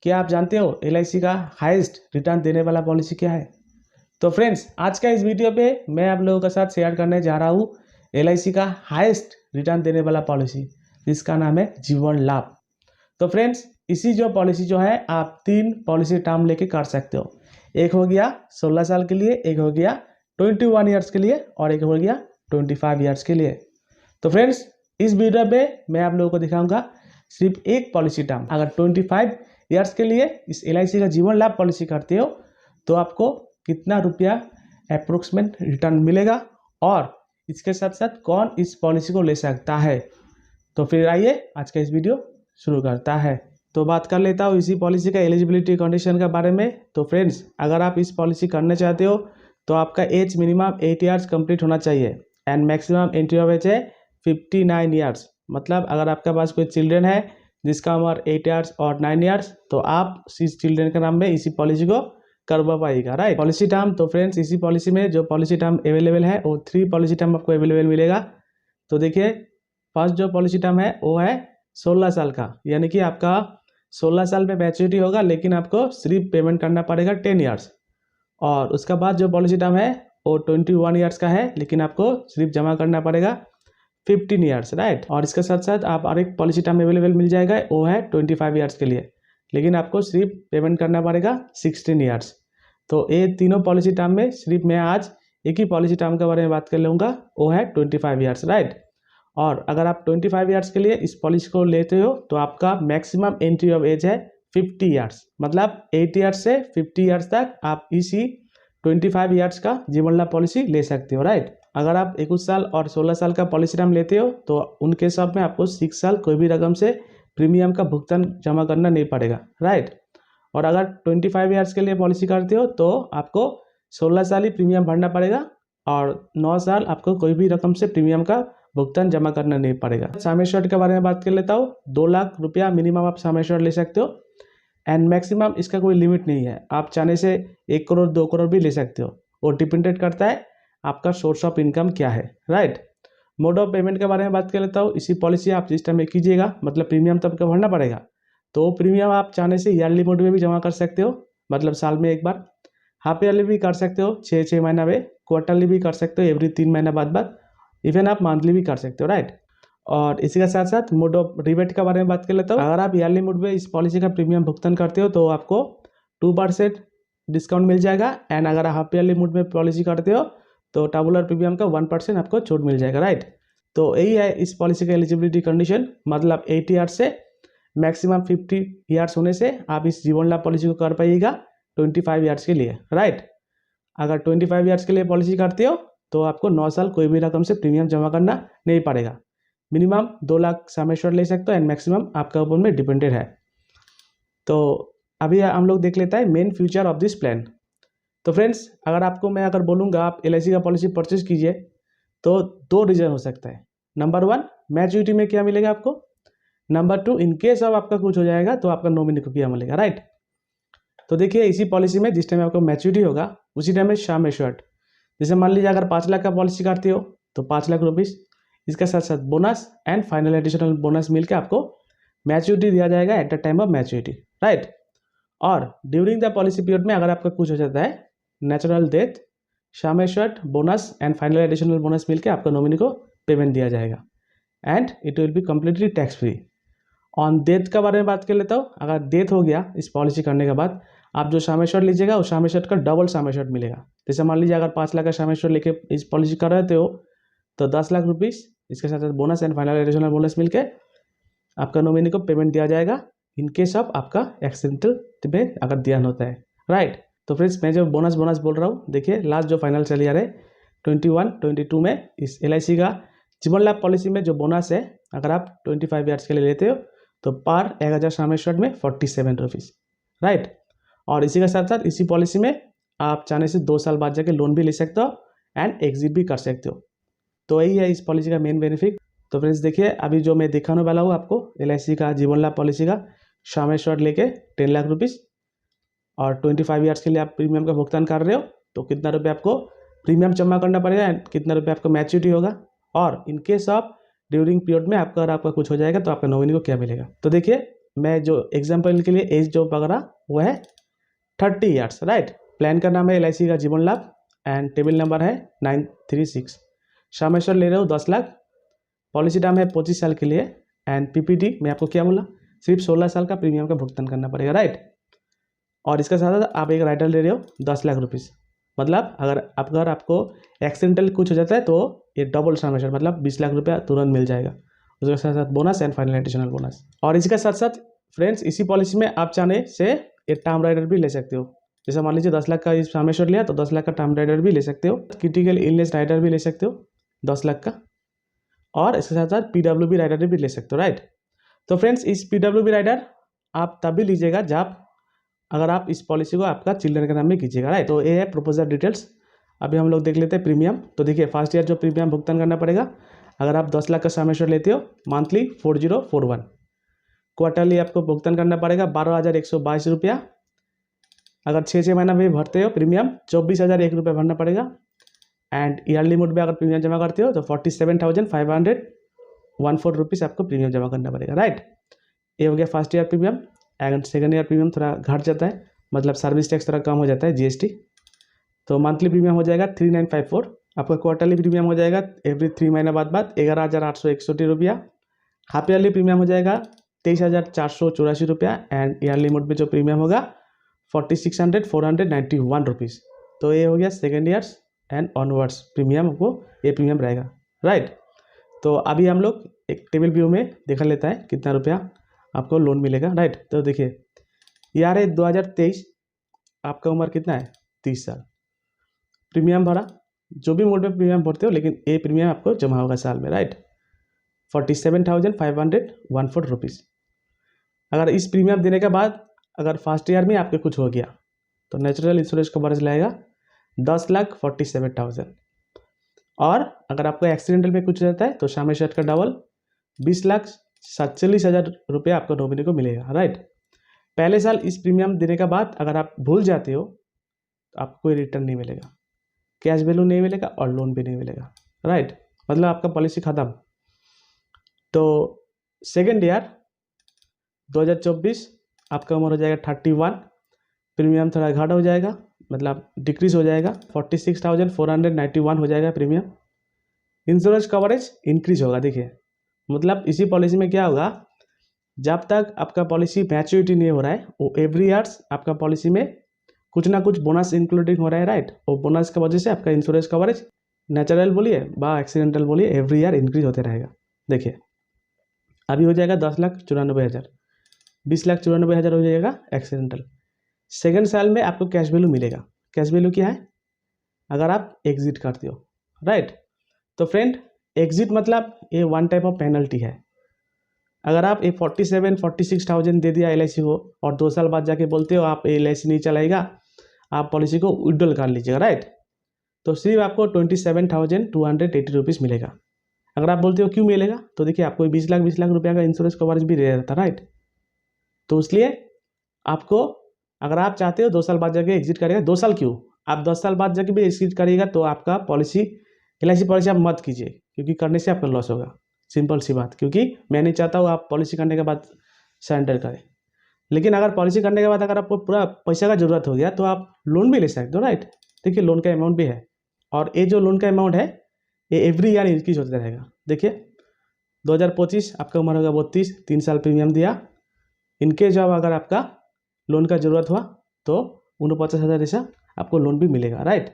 क्या आप जानते हो LIC का हाईएस्ट रिटर्न देने वाला पॉलिसी क्या है? तो फ्रेंड्स, आज का इस वीडियो पे मैं आप लोगों के साथ शेयर करने जा रहा हूँ LIC का हाईएस्ट रिटर्न देने वाला पॉलिसी, जिसका नाम है जीवन लाभ। तो फ्रेंड्स, इसी जो पॉलिसी जो है आप 3 पॉलिसी टर्म लेके कर सकते हो। एक हो गया 16 साल के लिए, एक हो गया 21 ईयर्स के लिए और एक हो गया 25 ईयर्स के लिए। तो फ्रेंड्स, इस वीडियो पे मैं आप लोगों को दिखाऊंगा सिर्फ एक पॉलिसी टर्म। अगर 25 ईयर्स के लिए इस LIC का जीवन लाभ पॉलिसी करते हो तो आपको कितना रुपया अप्रोक्सीमेट रिटर्न मिलेगा और इसके साथ साथ कौन इस पॉलिसी को ले सकता है। तो फिर आइए आज का इस वीडियो शुरू करता है। तो बात कर लेता हूँ इसी पॉलिसी का एलिजिबिलिटी कंडीशन के बारे में। तो फ्रेंड्स, अगर आप इस पॉलिसी करना चाहते हो तो आपका एज मिनिमम 8 ईयर्स कंप्लीट होना चाहिए and maximum entry of age है 59 ईयर्स। मतलब अगर आपके पास कोई चिल्ड्रन है जिसका उम्र 8 ईयर्स और 9 ईयर्स, तो आप इस चिल्ड्रन के नाम में इसी पॉलिसी को करवा पाएगा, राइट। पॉलिसी टर्म, तो फ्रेंड्स इसी पॉलिसी में जो पॉलिसी टर्म अवेलेबल है वो 3 पॉलिसी टर्म आपको अवेलेबल मिलेगा। तो देखिए, फर्स्ट जो पॉलिसी टर्म है वो है 16 साल का, यानी कि आपका 16 साल में मैच्योरिटी होगा, लेकिन आपको सिर्फ पेमेंट करना पड़ेगा 10 ईयर्स। और उसका बाद जो पॉलिसी टर्म है वो 21 ईयर्स का है, लेकिन आपको सिर्फ जमा करना पड़ेगा 15 ईयर्स, राइट। और इसके साथ साथ आप और एक पॉलिसी टर्म अवेलेबल मिल जाएगा, वो है 25 ईयर्स के लिए, लेकिन आपको सिर्फ पेमेंट करना पड़ेगा 16 ईयर्स। तो ये तीनों पॉलिसी टर्म में सिर्फ मैं आज एक ही पॉलिसी टर्म के बारे में बात कर लूँगा, वो है 25 ईयर्स, राइट। और अगर आप 25 ईयर्स के लिए इस पॉलिसी को लेते हो तो आपका मैक्सिमम एंट्री ऑफ एज है 50 ईयर्स। मतलब 8 ईयर्स से 50 ईयर्स तक आप इसी 25 ईयर्स का जीवन लाभ पॉलिसी ले सकते हो, राइट। अगर आप 21 साल और 16 साल का पॉलिसी टर्म लेते हो तो उनके सब में आपको 6 साल कोई भी रकम से प्रीमियम का भुगतान जमा करना नहीं पड़ेगा, राइट। और अगर 25 ईयर्स के लिए पॉलिसी करते हो तो आपको 16 साल ही प्रीमियम भरना पड़ेगा और 9 साल आपको कोई भी रकम से प्रीमियम का भुगतान जमा करना नहीं पड़ेगा। सम एश्योर्ड के बारे में बात कर लेता हूँ। 2 लाख रुपया मिनिमम आप सम एश्योर्ड ले सकते हो एंड मैक्सिमम इसका कोई लिमिट नहीं है। आप चाहने से 1 करोड़ 2 करोड़ भी ले सकते हो, वो डिपेंडेंट करता है आपका सोर्स ऑफ इनकम क्या है, राइट। मोड ऑफ पेमेंट के बारे में बात कर लेता हूँ। इसी पॉलिसी आप जिस टाइम में कीजिएगा, मतलब प्रीमियम तो आपको भरना पड़ेगा, तो प्रीमियम आप चाहने से ईयरली मोड में भी जमा कर सकते हो, मतलब साल में एक बार। हाफ ईयरली भी कर सकते हो 6 महीना में, क्वार्टरली भी कर सकते हो एवरी 3 महीना बाद, इवन आप मंथली भी कर सकते हो, राइट। और इसी के साथ साथ मोड ऑफ रिबेट के बारे में बात कर लेता हूँ। अगर आप ईयरली मोड में इस पॉलिसी का प्रीमियम भुगतान करते हो तो आपको 2% डिस्काउंट मिल जाएगा एंड अगर हाफ ईयरली मोड में पॉलिसी करते हो तो टैबुलर प्रीमियम का 1% आपको छूट मिल जाएगा, राइट। तो यही है इस पॉलिसी का एलिजिबिलिटी कंडीशन। मतलब 80 ईयर्स से मैक्सिमम 50 ईयर्स होने से आप इस जीवन लाभ पॉलिसी को कर पाइएगा 25 ईयर्स के लिए, राइट। अगर 25 ईयर्स के लिए पॉलिसी करते हो तो आपको 9 साल कोई भी रकम से प्रीमियम जमा करना नहीं पड़ेगा। मिनिमम 2 लाख सम एश्योर्ड ले सकते हो एंड मैक्सिमम आपका ऊपर में डिपेंडेड है। तो अभी हम लोग देख लेता है main future of this plan. तो फ्रेंड्स, अगर बोलूँगा आप LIC का पॉलिसी परचेज कीजिए तो 2 रीज़न हो सकता है। नंबर 1, मैच्योरिटी में क्या मिलेगा आपको। नंबर 2, इन केस अब आपका कुछ हो जाएगा तो आपका नॉमिनी को क्या मिलेगा, राइट। तो देखिए, इसी पॉलिसी में जिस टाइम आपको मैच्योरिटी होगा उसी टाइम में सम एश्योर्ड, जैसे मान लीजिए अगर 5 लाख का पॉलिसी करते हो तो 5 लाख रुपीज़, इसके साथ साथ bonus and final additional bonus मिल के आपको मैच्योरिटी दिया जाएगा at the time of maturity, right. और ड्यूरिंग द पॉलिसी पीरियड में अगर आपका कुछ हो जाता है, natural death, sum assured, bonus and final additional bonus मिलकर आपका नॉमिनी को पेमेंट दिया जाएगा and it will be completely tax free. On death का बारे में बात कर लेता हूँ। अगर डेथ हो गया इस पॉलिसी करने के बाद, आप जो सम एश्योर्ड लीजिएगा उस सम एश्योर्ड का डबल सम एश्योर्ड मिलेगा। जैसे मान लीजिए अगर 5 लाख का सम एश्योर्ड लेके इस पॉलिसी कर रहे हो तो 10 लाख रुपीज़, इसके साथ साथ bonus and final additional bonus मिलकर आपका नॉमिनी को पेमेंट दिया जाएगा इन केस ऑफ आपका एक्सीडेंटल में अगर ध्यान होता है, राइट। तो फ्रेंड्स, मैं जो बोनस बोल रहा हूँ, देखिए लास्ट जो फाइनेंशियल ईयर है 21-22 में इस LIC का जीवन लाभ पॉलिसी में जो बोनस है, अगर आप 25 ईयर्स के लिए लेते हो तो पर 1000 सम एश्योर्ड में 47 रुपीज़, राइट। और इसी के साथ साथ इसी पॉलिसी में आप चाहने से 2 साल बाद जाके लोन भी ले सकते हो एंड एग्जिट भी कर सकते हो। तो यही है इस पॉलिसी का मेन बेनिफिट। तो फ्रेंड्स देखिए, अभी जो मैं दिखाने वाला हूँ आपको LIC का जीवन लाभ पॉलिसी का सम एश्योर्ड लेके 10 लाख रुपीज़ और 25 ईयर्स के लिए आप प्रीमियम का भुगतान कर रहे हो तो कितना रुपये आपको प्रीमियम जमा करना पड़ेगा एंड कितना रुपये आपको मैच्योरिटी होगा, और in case of during period में आपका कुछ हो जाएगा तो आपका नॉमिनी को क्या मिलेगा। तो देखिए, मैं जो एग्जाम्पल के लिए एज जो पकड़ा वो है 30 ईयर्स, राइट। प्लान का नाम है LIC का जीवन लाभ एंड टेबल नंबर है 936। सामेश्वर ले रहे हो 10 लाख, पॉलिसी टर्म है 25 साल के लिए एंड PPT मैं आपको क्या बोला, सिर्फ 16 साल का प्रीमियम का भुगतान करना पड़ेगा, राइट। और इसके साथ साथ आप एक राइडर ले रहे हो 10 लाख रुपीज़, मतलब अगर आपको एक्सीडेंटल कुछ हो जाता है तो ये डबल सामेश्वर मतलब 20 लाख रुपया तुरंत मिल जाएगा, उसके साथ साथ bonus and final additional bonus. और इसके साथ साथ फ्रेंड्स इसी पॉलिसी में आप चाहने से एक टर्म राइडर भी ले सकते हो। जैसे मान लीजिए 10 लाख का इस सामेश्वर लिया तो 10 लाख का टर्म राइडर भी ले सकते हो, क्रिटिकल इलनेस राइडर भी ले सकते हो 10 लाख का, और इसके साथ साथ PWB राइडर भी ले सकते हो, राइट। तो फ्रेंड्स इस PWB राइडर आप तभी लीजिएगा जब अगर आप इस पॉलिसी को आपका चिल्ड्रन के नाम में कीजिएगा, राइट। तो ये है प्रोपोजल डिटेल्स। अभी हम लोग देख लेते हैं प्रीमियम। तो देखिए फर्स्ट ईयर जो प्रीमियम भुगतान करना पड़ेगा, अगर आप 10 लाख का सामेश्वर लेते हो मंथली 4041, क्वार्टरली आपको भुगतान करना पड़ेगा 12,122 रुपया। अगर 6 महीना में भरते हो प्रीमियम 24,001 रुपये भरना पड़ेगा एंड ईयरली मोड में अगर प्रीमियम जमा करते हो तो 47,514 रुपीज़ आपको प्रीमियम जमा करना पड़ेगा, राइट। ये हो गया first year premium and second year premium थोड़ा घट जाता है, मतलब सर्विस टैक्स थोड़ा कम हो जाता है, GST। तो मंथली प्रीमियम हो जाएगा 3954, आपका क्वार्टरली प्रीमियम हो जाएगा एवरी 3 महीना बाद 11,861 रुपया। हाफ ईयरली प्रीमियम हो जाएगा 23,484 रुपया एंड ईयरली मोड में जो प्रीमियम होगा 46,491 रुपीज़। तो ये हो गया second years and onwards premium को ये प्रीमियम रहेगा, राइट। तो अभी हम लोग एक टेबल व्यू में देखा लेता है कितना रुपया आपको लोन मिलेगा, राइट। तो देखिए यार 2023 आपका उम्र कितना है 30 साल, प्रीमियम भरा जो भी मोड में प्रीमियम भरते हो, लेकिन ये प्रीमियम आपको जमा होगा साल में, राइट, 47,514 रुपीज़। अगर इस प्रीमियम देने के बाद अगर फर्स्ट ईयर में आपके कुछ हो गया तो नेचुरल इंश्योरेंस कवरेज लगेगा 10,47,000। और अगर आपको एक्सीडेंटल में कुछ रहता है तो सामेश्वर का डबल 20,47,000 रुपये आपको नॉमिनी को मिलेगा, राइट। पहले साल इस प्रीमियम देने के बाद अगर आप भूल जाते हो तो आपको कोई रिटर्न नहीं मिलेगा, कैश वैल्यू नहीं मिलेगा और लोन भी नहीं मिलेगा, राइट, मतलब आपका पॉलिसी खत्म। तो सेकेंड ईयर 2024 आपका उम्र हो जाएगा 31, प्रीमियम थोड़ा घाटा हो जाएगा, मतलब डिक्रीज हो जाएगा, 46,491 हो जाएगा प्रीमियम। इंश्योरेंस कवरेज इंक्रीज होगा, देखिए मतलब इसी पॉलिसी में क्या होगा, जब तक आपका पॉलिसी मैच्योरिटी नहीं हो रहा है वो एवरी ईयर्स आपका पॉलिसी में कुछ ना कुछ बोनस इंक्लूडिंग हो रहा है, राइट। वो बोनस की वजह से आपका इंश्योरेंस कवरेज नेचुरल बोलिए बा एक्सीडेंटल बोलिए एवरी ईयर इंक्रीज होते रहेगा। देखिए अभी हो जाएगा 10,94,000, 20,94,000 हो जाएगा एक्सीडेंटल। सेकेंड साल में आपको कैश वैल्यू मिलेगा। कैश वैल्यू क्या है, अगर आप एग्जिट करते हो, राइट। तो फ्रेंड एग्जिट मतलब ये वन टाइप ऑफ पेनल्टी है। अगर आप ये 47,46,000 दे दिया LIC को और 2 साल बाद जाके बोलते हो आप LIC नहीं चलाएगा, आप पॉलिसी को विड्रॉल कर लीजिएगा, राइट, तो सिर्फ आपको 27,280 रुपीज़ मिलेगा। अगर आप बोलते हो क्यों मिलेगा, तो देखिए आपको 20 लाख रुपया का इंश्योरेंस कवरेज भी दे रहता, राइट। तो इसलिए आपको अगर आप चाहते हो 2 साल बाद जाके एग्जिट करेगा, 2 साल क्यों, आप 10 साल बाद जाके भी एग्जिट करिएगा तो आपका पॉलिसी LIC पॉलिसी आप मत कीजिए, क्योंकि करने से आपका लॉस होगा, सिंपल सी बात। क्योंकि मैं नहीं चाहता हूँ आप पॉलिसी करने के बाद सरेंडर करें, लेकिन अगर पॉलिसी करने के बाद अगर आपको पूरा पैसा का जरूरत हो गया तो आप लोन भी ले सकते हो, राइट। देखिए लोन का अमाउंट भी है और ये जो लोन का अमाउंट है ये एवरी ईयर इंक्रीज होता रहेगा। देखिए 2025 आपका उम्र होगा 32, 3 साल प्रीमियम दिया, इनके जब अगर आपका लोन का जरूरत हुआ तो 49,000 ऐसा आपको लोन भी मिलेगा, राइट।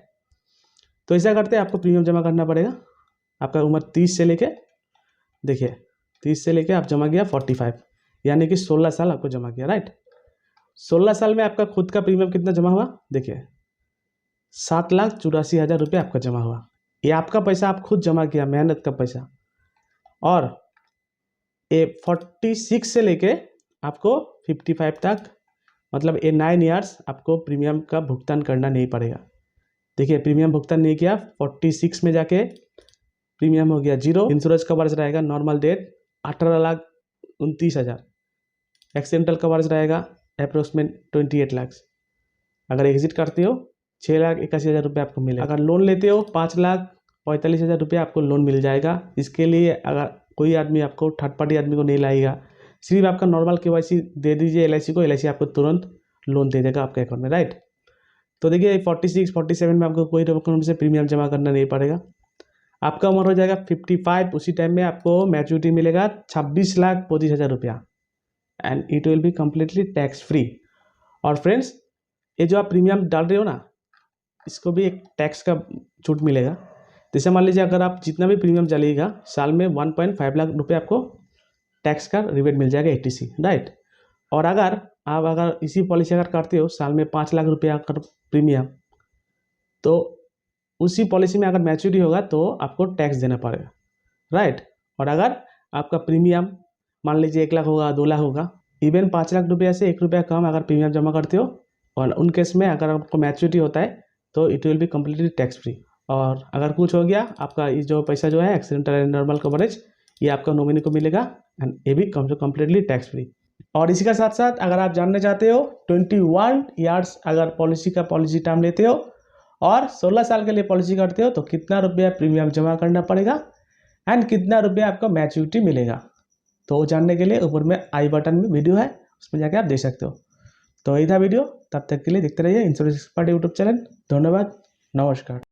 तो ऐसा करते आपको प्रीमियम जमा करना पड़ेगा। आपका उम्र 30 से लेके देखिए 30 से लेके आप जमा किया 45, यानी कि 16 साल आपको जमा किया, राइट। 16 साल में आपका खुद का प्रीमियम कितना जमा हुआ, देखिए 7,84,000 रुपये आपका जमा हुआ। ये आपका पैसा आप खुद जमा किया, मेहनत का पैसा। और ये 46 से लेके आपको 55 तक, मतलब ये 9 ईयर्स आपको प्रीमियम का भुगतान करना नहीं पड़ेगा। देखिए प्रीमियम भुगतान नहीं किया, 46 में जाके प्रीमियम हो गया 0, इंश्योरेंस कवरेज रहेगा नॉर्मल डेट 18,29,000, एक्सीडेंटल कवरेज रहेगा अप्रोक्सीमेट 28 लाख। अगर एग्जिट करते हो 6,81,000 रुपये आपको मिलेगा। अगर लोन लेते हो 5,45,000 रुपये आपको लोन मिल जाएगा। इसके लिए अगर कोई आदमी आपको थर्ड पार्टी आदमी को नहीं लाएगा, सिर्फ आपका नॉर्मल KYC दे दीजिए LIC को, LIC आपको तुरंत लोन दे देगा आपके अकाउंट में, राइट। तो देखिए 46, 47 में आपको कोई रकम से प्रीमियम जमा करना नहीं पड़ेगा। आपका उम्र हो जाएगा 55, उसी टाइम में आपको मैच्योरिटी मिलेगा 26,25,000 रुपया, and it will be completely tax free. और फ्रेंड्स, ये जो आप प्रीमियम डाल रहे हो ना, इसको भी एक टैक्स का छूट मिलेगा। जैसे मान लीजिए अगर आप जितना भी प्रीमियम डालिएगा, साल में 1.5 लाख रुपये आपको टैक्स का रिबेट मिल जाएगा, ATC, राइट। और अगर इसी पॉलिसी अगर करते हो साल में 5 लाख रुपया अगर प्रीमियम, तो उसी पॉलिसी में अगर मैच्योरिटी होगा तो आपको टैक्स देना पड़ेगा, राइट। और अगर आपका प्रीमियम मान लीजिए 1 लाख होगा, 2 लाख होगा, इवन 5 लाख रुपया से 1 रुपया कम अगर प्रीमियम जमा करते हो, और उन केस में अगर आपको मैच्योरिटी होता है तो it will be completely tax free. और अगर कुछ हो गया, आपका ये जो पैसा जो है एक्सीडेंटल एंड नॉर्मल कवरेज, ये आपका नॉमिनी को मिलेगा, एंड ये भी कम्प्लीटली टैक्स फ्री। और इसी का साथ साथ अगर आप जानना चाहते हो 21 ईयर्स अगर पॉलिसी टर्म लेते हो और 16 साल के लिए पॉलिसी करते हो तो कितना रुपया प्रीमियम जमा करना पड़ेगा एंड कितना रुपया आपका मैच्योरिटी मिलेगा, तो जानने के लिए ऊपर में आई बटन में वीडियो है, उसमें जाके आप देख सकते हो। तो यही था वीडियो, तब तक के लिए देखते रहिए इंश्योरेंस एक्सपर्ट यूट्यूब चैनल। धन्यवाद, नमस्कार।